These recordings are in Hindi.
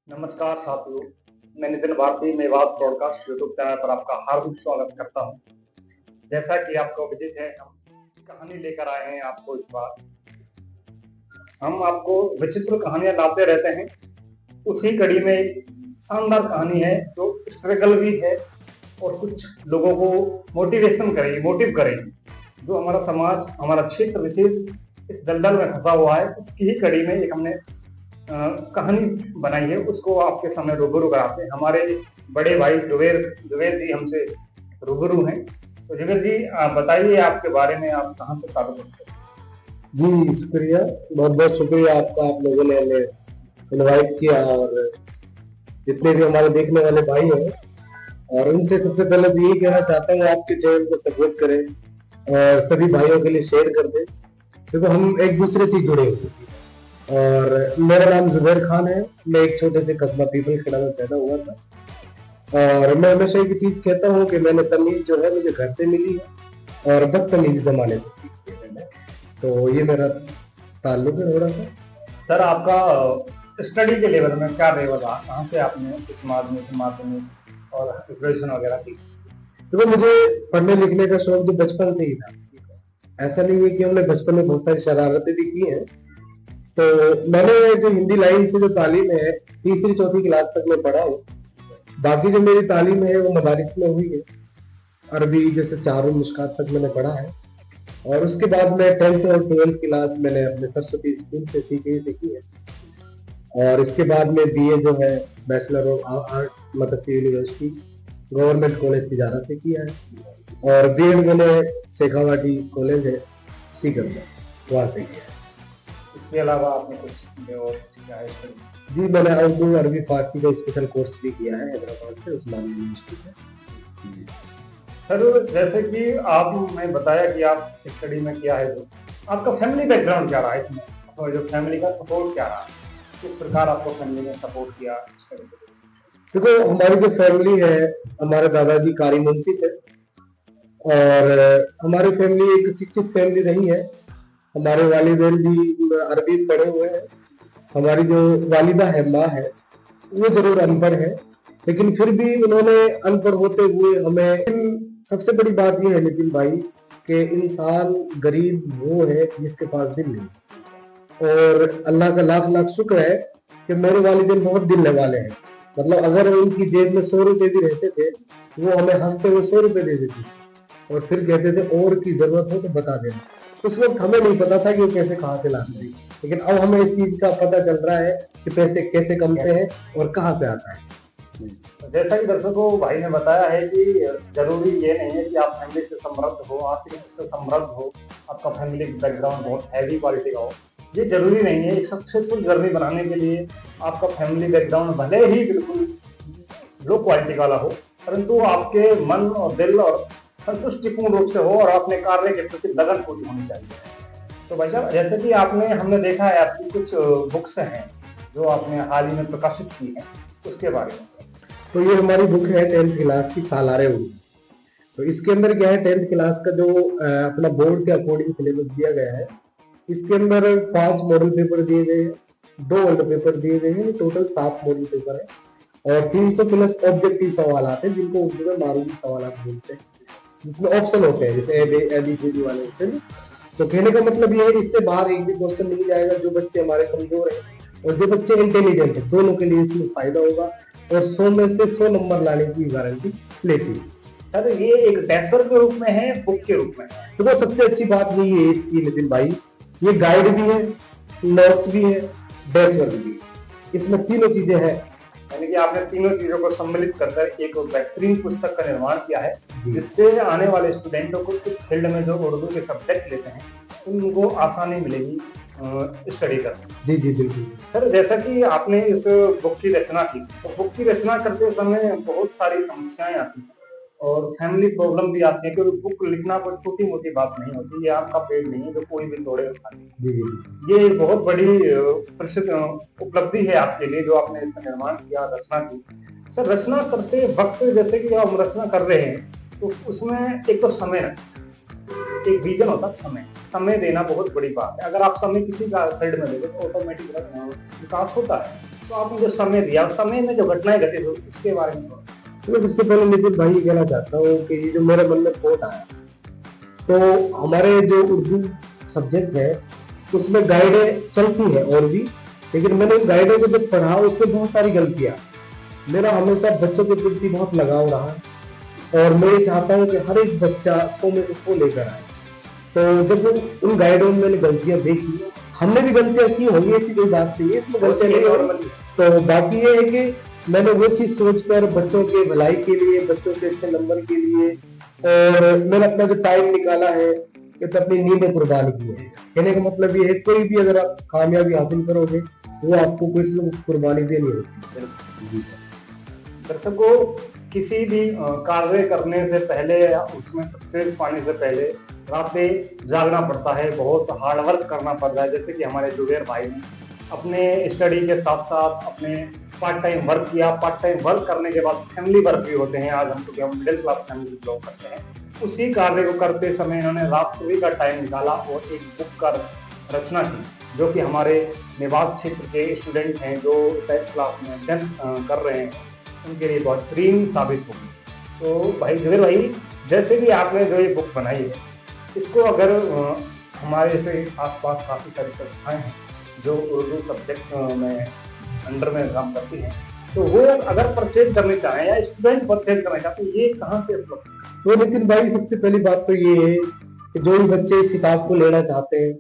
नमस्कार साथियों, मैं Nitin Bharti Mewat broadcast YouTube channel पर आपका हार्दिक स्वागत करता हूं। जैसा कि आपको विदित है, हम कहानी लेकर आए हैं आपको। इस बार हम आपको विचित्र कहानियां लाते रहते हैं। उसी कड़ी में एक शानदार कहानी है जो स्ट्रगल भी है और कुछ लोगों को मोटिव करेगी। जो हमारा समाज, हमारा क्षेत्र विशेष इस दलदल में फंसा हुआ है, उसकी ही कड़ी में एक हमने कहानी बनाई है, उसको आपके सामने रूबरू कराते हैं। हमारे बड़े भाई जुबेर जी हमसे रूबरू हैं। तो जुबेर जी, आप बताइए आपके बारे में, आप कहाँ से चालू करते हैं? जी शुक्रिया, बहुत बहुत शुक्रिया आपका। आप लोगों ने हमें इनवाइट किया और जितने भी हमारे देखने वाले भाई हैं, और उनसे सबसे पहले तो यही कहना चाहता हूँ, आपके चैनल को सपोर्ट करें और सभी भाइयों के लिए शेयर कर दें। देखो, हम एक दूसरे से जुड़े हुए हैं और मेरा नाम जुबैर खान है। मैं एक छोटे से कस्बा पीपल खेड़ा में पैदा हुआ था और मैं हमेशा एक चीज कहता हूँ कि मैंने तमीज जो है मुझे घर से मिली है और बदतमीजी जमाने से सीखी है मैंने। तो ये मेरा ताल्लुक है थोड़ा सा। सर, आपका स्टडी के लेवल में क्या लेवल रहा? कहाँ से आपने उच्च माध्यमिक और ग्रेजुएशन वगैरह की? देखो, मुझे पढ़ने लिखने का शौक तो बचपन से ही था। ऐसा नहीं है कि हमने बचपन में बहुत सारी शरारतें भी की हैं। तो मैंने जो हिंदी लाइन से जो तालीम है, तीसरी चौथी क्लास तक मैं पढ़ा हूँ। बाकी जो मेरी तालीम है वो मदारिस में हुई है। अरबी जैसे चारों मुश्कात तक मैंने पढ़ा है और उसके बाद मैं 10th और 12th क्लास मैंने अपने सरस्वती स्कूल से सीखी है। और इसके बाद में बीए जो है bachelor of art Madrasa university government college Tijara से किया है और बीएड मैंने शेखावाटी कॉलेज है सीकर में, वहाँ से किया है। इसके अलावा आपने कुछ और किया है स्टडी? जी, मैंने उर्दू अरबी फारसी का स्पेशल कोर्स भी किया है हैदराबाद से उस्मानिया यूनिवर्सिटी से। सर, जैसे कि आपने बताया कि आप स्टडी में किया है, जो आपका फैमिली बैकग्राउंड क्या रहा है इसमें, और जो फैमिली का सपोर्ट क्या रहा, किस प्रकार आपको फैमिली ने सपोर्ट किया स्टडी के लिए? देखो, हमारी जो फैमिली है, हमारे दादाजी कारी मुंशी थे और हमारी फैमिली एक शिक्षित फैमिली रही है। हमारे वालिदैन भी अरबी पढ़े हुए हैं। हमारी जो वालिदा है, माँ है, वो जरूर अनपढ़ है, लेकिन फिर भी उन्होंने अनपढ़ होते हुए हमें, सबसे बड़ी बात यह है नितिन भाई कि इंसान गरीब वो है जिसके पास दिल नहीं। और अल्लाह का लाख लाख शुक्र है कि मेरे वालिदैन बहुत दिल वाले हैं। मतलब अगर उनकी जेब में 100 रुपए भी रहते थे, वो हमें हंसते हुए 100 रुपए दे देते थे और फिर कहते थे और की जरूरत हो तो बता देना। उस वक्त हमें नहीं पता था कि वो पैसे कहाँ से लाते हैं, लेकिन अब हमें इस चीज का पता चल रहा है कि पैसे कैसे कमते हैं और कहाँ से आता है। जैसा कि दर्शकों भाई ने बताया है कि जरूरी ये नहीं है कि आप फैमिली से समृद्ध हो, आर्थिक रूप से समृद्ध हो, आपका फैमिली बैकग्राउंड बहुत हैवी क्वालिटी का हो, ये जरूरी नहीं है। एक सक्सेसफुल जर्नी बनाने के लिए आपका फैमिली बैकग्राउंड भले ही बिल्कुल लो क्वालिटी वाला हो, परंतु आपके मन और दिल और संतुष्टिपूर्ण रूप से हो और अपने कार्य के प्रति लगन पूरी होनी चाहिए। तो भाई साहब, जैसे कि हमने देखा है आपकी कुछ बुक्स हैं जो आपने हाल ही में प्रकाशित की है, उसके बारे में। तो ये हमारी बुक है 10th क्लास की सालारे उर्दू। तो इसके अंदर क्या है, 10th क्लास का जो अपना बोर्ड के अकॉर्डिंग सिलेबस दिया गया है, इसके अंदर 5 मॉडल पेपर दिए गए हैं, 2 ओल्ड पेपर दिए गए हैं, टोटल 7 मॉडल पेपर है और 300 प्लस ऑब्जेक्टिव सवाल आते हैं जिनको उर्दू में मारूफी सवाल बोलते हैं, जिसमें ऑप्शन होते हैं जैसे ABCD वाले होते हैं। तो कहने का मतलब ये है, इससे बाहर एक भी क्वेश्चन नहीं जाएगा। जो बच्चे हमारे कमजोर हैं और जो बच्चे इंटेलिजेंट है, दोनों के लिए इसमें फायदा होगा और 100 में से 100 नंबर लाने की गारंटी लेती है। सर, ये एक टेस्टर के रूप में है, बुक के रूप में है? तो वो सबसे अच्छी बात यही है इसकी नितिन भाई, ये गाइड भी है, नोट्स भी है, डेस्क भी है। इसमें तीनों चीजें हैं, यानी कि आपने तीनों चीजों को सम्मिलित कर एक बेहतरीन पुस्तक का निर्माण किया है, जिससे आने वाले स्टूडेंटों को इस फील्ड में जो उर्दू के सब्जेक्ट लेते हैं उनको आसानी मिलेगी स्टडी करने। जी जी बिल्कुल। सर, जैसा कि आपने इस बुक की रचना की, तो बुक की रचना करते समय बहुत सारी समस्याएं आती हैं और फैमिली प्रॉब्लम भी आती है, क्योंकि बुक लिखना कोई छोटी मोटी बात नहीं होती। ये आपका पेड़ नहीं है जो कोई भी तोड़े उठा ले। ये बहुत बड़ी प्रसिद्ध उपलब्धि है आपके लिए जो आपने इसका निर्माण किया, रचना की। सर, रचना करते वक्त जैसे कि आप रचना कर रहे हैं, तो उसमें एक तो समय रखना, एक विजन होता है, समय देना बहुत बड़ी बात है। अगर आप समय किसी का फील्ड में देते तो ऑटोमेटिक विकास होता है। तो आपने जो समय दिया, समय में जो घटनाएं घटित हुई उसके बारे में थोड़ा। तो मैं सबसे पहले नितिन भाई ये कहना चाहता हूँ कि ये जो मेरे मन में थॉट आया, तो हमारे जो उर्दू सब्जेक्ट है उसमें गाइडें चलती है और भी, लेकिन मैंने उन गाइडों को जब पढ़ा उसमें बहुत सारी गलतियां। मेरा हमेशा बच्चों के प्रति बहुत लगाव रहा और मैं ये चाहता हूँ कि हर एक बच्चा 100 में से 100 लेकर आए। तो जब उन गाइडों में मैंने गलतियां देखी, हमने भी गलतियां की होंगी, ऐसी कोई बात नहीं है, इसमें गलतियां नहीं होंगी। तो बाकी ये है कि मैंने वो चीज सोचकर बच्चों के भलाई के लिए, बच्चों के अच्छे नंबर के लिए, और मैंने अपना जो टाइम निकाला है कि तो अपनी नींदें कुर्बान की है। कहने का मतलब ये है कोई भी अगर आप कामयाबी हासिल करोगे वो आपको कुछ कुर्बानी देनी होती है। दर्शकों, किसी भी कार्य करने से पहले या उसमें सक्सेस पाने से पहले रातें जागना पड़ता है, बहुत हार्ड वर्क करना पड़ता है। जैसे कि हमारे जुबेर भाई ने अपने स्टडी के साथ साथ अपने पार्ट टाइम वर्क किया। पार्ट टाइम वर्क करने के बाद फैमिली वर्क भी होते हैं। आज हम क्योंकि हम मिडिल क्लास फैमिली बिलोंग करते हैं, उसी कार्य को करते समय इन्होंने रात्रि का टाइम निकाला और एक बुक का रचना की, जो कि हमारे मेवात क्षेत्र के स्टूडेंट हैं जो 10th क्लास में 10th कर रहे हैं, उनके लिए बहुत बेहतरीन साबित होगी। तो भाई जुबेर भाई, जैसे भी आपने जो ये बुक बनाई है, इसको अगर हमारे से आसपास काफ़ी सारी संस्थाएं हैं जो उर्दू सब्जेक्ट में अंडर में काम करती हैं, तो वो अगर परचेज करने चाहें या स्टूडेंट परचेज करना चाहें तो ये कहाँ से उपलब्ध है? तो नितिन भाई, सबसे पहली बात तो ये है कि जो भी बच्चे इस किताब को लेना चाहते हैं,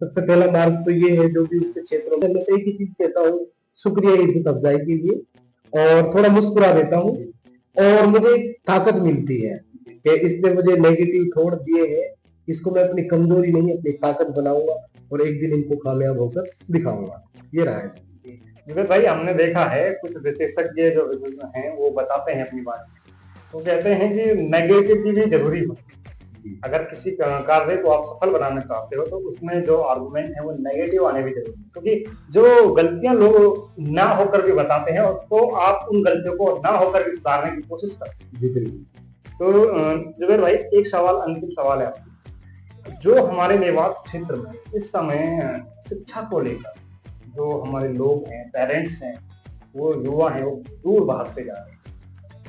सबसे पहला मार्ग तो ये है जो भी उसके क्षेत्र में, मैं एक ही चीज कहता हूँ, शुक्रिया इज्जत अफजाई के लिए, और थोड़ा मुस्कुरा देता हूँ और मुझे ताकत मिलती है कि इसने मुझे नेगेटिव थॉट दिए हैं, इसको मैं अपनी कमजोरी नहीं अपनी ताकत बनाऊंगा और एक दिन इनको कामयाब होकर दिखाऊंगा। ये रहा है जुबेर भाई। हमने देखा है कुछ विशेषज्ञ जो हैं वो बताते हैं अपनी बात, तो कहते हैं कि नेगेटिव भी जरूरी होती है। अगर किसी कार्य को आप सफल बनाना चाहते हो तो उसमें जो आर्गुमेंट है वो नेगेटिव आने भी जरूरी है, क्योंकि जो गलतियां लोग ना होकर भी बताते हैं तो आप उन गलतियों को ना होकर भी सुधारने की कोशिश करते हैं। तो जुबेर भाई, एक सवाल, अंतिम सवाल है आपसे। जो हमारे मेवात क्षेत्र में इस समय शिक्षा को लेकर जो हमारे लोग हैं, पेरेंट्स हैं, वो युवा हैं, वो दूर भागते जा रहे हैं,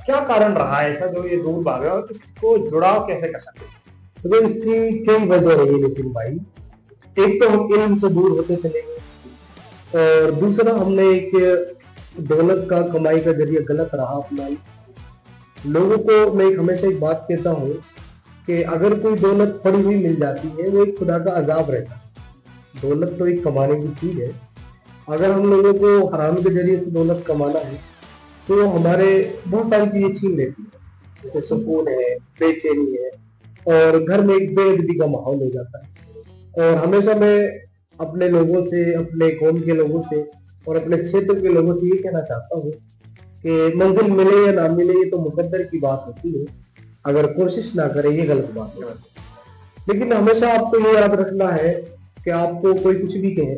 क्या कारण रहा है ऐसा जो ये दूर भाग रहे हैं और इसको जुड़ाव कैसे कर सकते हैं? तो इसकी कई वजह रही है नितिन भाई। एक तो हम इल्म से दूर होते चले गए, और दूसरा हमने एक दौलत का कमाई का जरिया गलत राह अपनाई। लोगों को मैं हमेशा एक बात कहता हूँ कि अगर कोई दौलत पड़ी हुई मिल जाती है वो एक खुदा का अजाब रहता है। दौलत तो एक कमाने की चीज है। अगर हम लोगों को हराम के जरिए से दौलत कमाना है तो हमारे बहुत सारी चीजें छीन लेती है, जैसे सुकून है, बेचैनी है, और घर में एक बेअदबी का माहौल हो जाता है। और हमेशा मैं अपने लोगों से, अपने कौम के लोगों से और अपने क्षेत्र के लोगों से ये कहना चाहता हूँ कि मंजिल मिले या ना मिले ये तो मुकद्दर की बात होती है, अगर कोशिश ना करें ये गलत बात है। लेकिन हमेशा आपको ये याद रखना है कि आपको कोई कुछ भी कहे,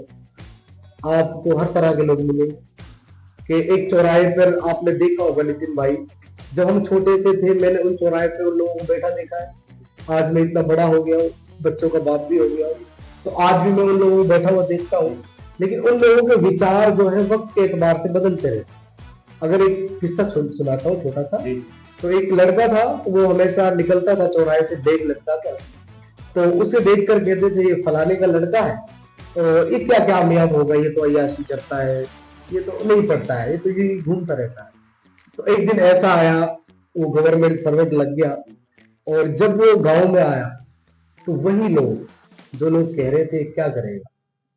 आपको हर तरह के लोग मिले। कि एक चौराहे पर आपने देखा होगा नितिन भाई, जब हम छोटे से थे मैंने उन चौराहे पर उन लोगों को बैठा देखा है। आज मैं इतना बड़ा हो गया हूँ, बच्चों का बाप भी हो गया हूँ, तो आज भी मैं उन लोगों को बैठा हुआ देखता हूँ। लेकिन उन लोगों के विचार जो है वक्त के एतबार से बदलते रहते। अगर एक किस्सा सुनाता हूँ छोटा सा, तो एक लड़का था, वो हमेशा निकलता था चौराहे से, देख लगता था, तो उसे देख कर कहते थे ये फलाने का लड़का है, ये क्या कामयाब होगा, ये तो अय्याशी करता है, ये तो नहीं पढ़ता है, ये तो ये घूमता रहता है। तो एक दिन ऐसा आया, वो गवर्नमेंट सर्वेंट लग गया, और जब वो गांव में आया तो वही लोग जो लोग कह रहे थे क्या करेगा,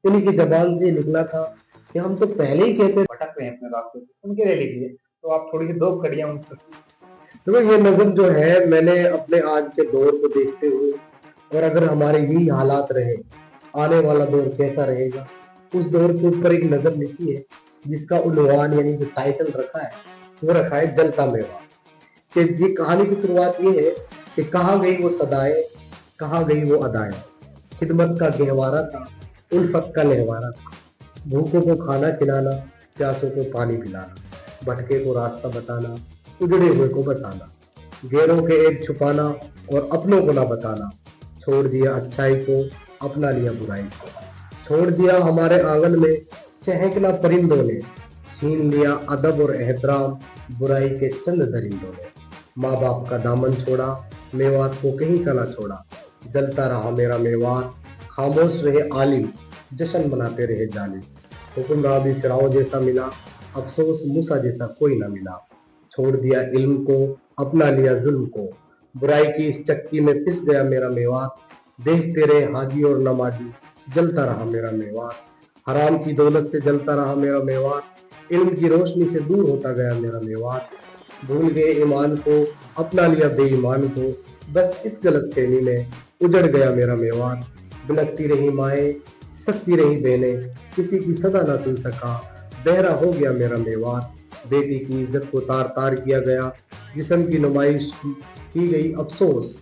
उन्हीं की जबान से निकला था कि हम तो पहले ही कहते भटक रहे हैं अपने रास्ते, उनके लिए लिखिए। तो आप थोड़ी सी दो कड़ियां उन पर। तो ये नज़म जो है मैंने अपने आज के दौर को देखते हुए, और अगर हमारे यही हालात रहे, आने वाला दौर कैसा रहेगा, उस दौर के ऊपर एक नजर लिखी है जिसका उन्वान यानी जो टाइटल रखा है वो रखा है जलता मेवा। कि जी कहानी की शुरुआत ये है कि कहाँ गई वो सदाएं, कहाँ गई वो अदाएं, खिदमत का गहवारा था, उल्फत का लहवारा था, भूखों को खाना खिलाना, प्यासों को पानी पिलाना, भटके को रास्ता बताना, उजड़े हुए को बताना, गैरों के ऐब छुपाना और अपनों को ना बताना, छोड़ दिया अच्छाई को, अपना लिया बुराई को, छोड़ दिया हमारे आंगन में चहकना परिंदों ने, छीन लिया अदब और एहतराम बुराई के चंद दरिंदों ने। माँ बाप का दामन छोड़ा, मेवात को कहीं का ना छोड़ा। जलता रहा मेरा मेवात, खामोश रहे आलिम, जश्न मनाते रहे जालिम। हुक्मरान भी फिरौन जैसा मिला, अफसोस मूसा जैसा कोई ना मिला। छोड़ दिया इल्म को, अपना लिया जुल्म को, बुराई की इस चक्की में पिस गया मेरा मेवात। देखते रहे हाजी और नमाजी, जलता रहा मेरा मेवात। हराम की दौलत से जलता रहा मेरा मेवात। इल्म की रोशनी से दूर होता गया मेरा मेवात। भूल गए ईमान को, अपना लिया बेईमान को, बस इस गलतफहमी में उजड़ गया मेरा मेवात। बिलखती रही माएँ, सिसकती रही बहनें, किसी की सदा ना सुन सका, बहरा हो गया मेरा मेवात। बेटी की इज्जत को तार तार किया गया, जिस्म की नुमाइश की गई अफसोस,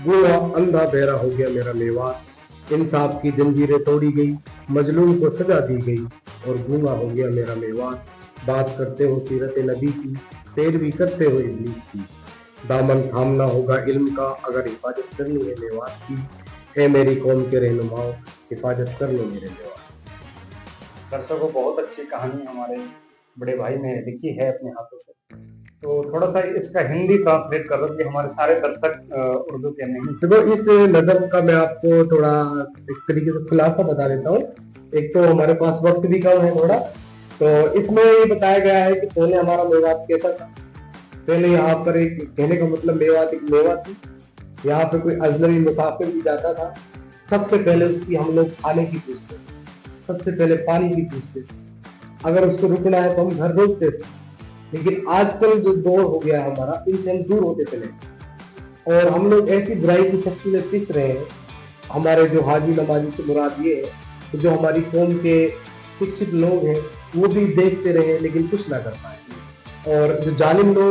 गूंगा अंधा बहरा हो गया मेरा मेवात। इंसाफ की जंजीरें तोड़ी गई, मजलूम को सजा दी गई, और गूंगा हो गया मेरा मेवात। बात करते हो सीरत नबी की, पैरवी करते हो इब्लीस की। दामन थामना होगा इल्म का, अगर हिफाजत करनी है मेवात की। ए मेरी कौम के रहनुमाओं, हिफाजत कर लो मेरे मेवात। दर्शकों, बहुत अच्छी कहानी हमारे बड़े भाई ने लिखी है अपने हाथों से। तो थोड़ा सा इसका हिंदी ट्रांसलेट कर दो कि हमारे सारे दर्शक उर्दू के नहीं। देखो, इस नज़म का मैं आपको थोड़ा एक तरीके से खुलासा बता देता हूँ। एक तो हमारे पास वक्त भी कम है थोड़ा, तो इसमें ये बताया गया है कि पहले हमारा मेवात कैसा था। पहले यहाँ पर एक, कहने का मतलब मेवात एक मेवा थी। यहाँ पे कोई अजनबी मुसाफिर भी जाता था, सबसे पहले उसकी हम लोग खाने की पूछते, सबसे पहले पानी की पूछते। अगर उसको रुकना है तो हम घर रोकते थे। लेकिन आजकल जो दौर हो गया हमारा, इनसे हम दूर होते चले और हम लोग ऐसी बुराई की चक्की में पिस रहे हैं। हमारे जो हाजी नमाजी से मुराद ये है कि जो हमारी कौम के शिक्षित लोग हैं वो भी देखते रहे लेकिन कुछ ना कर पाए, और जो जालिम लोग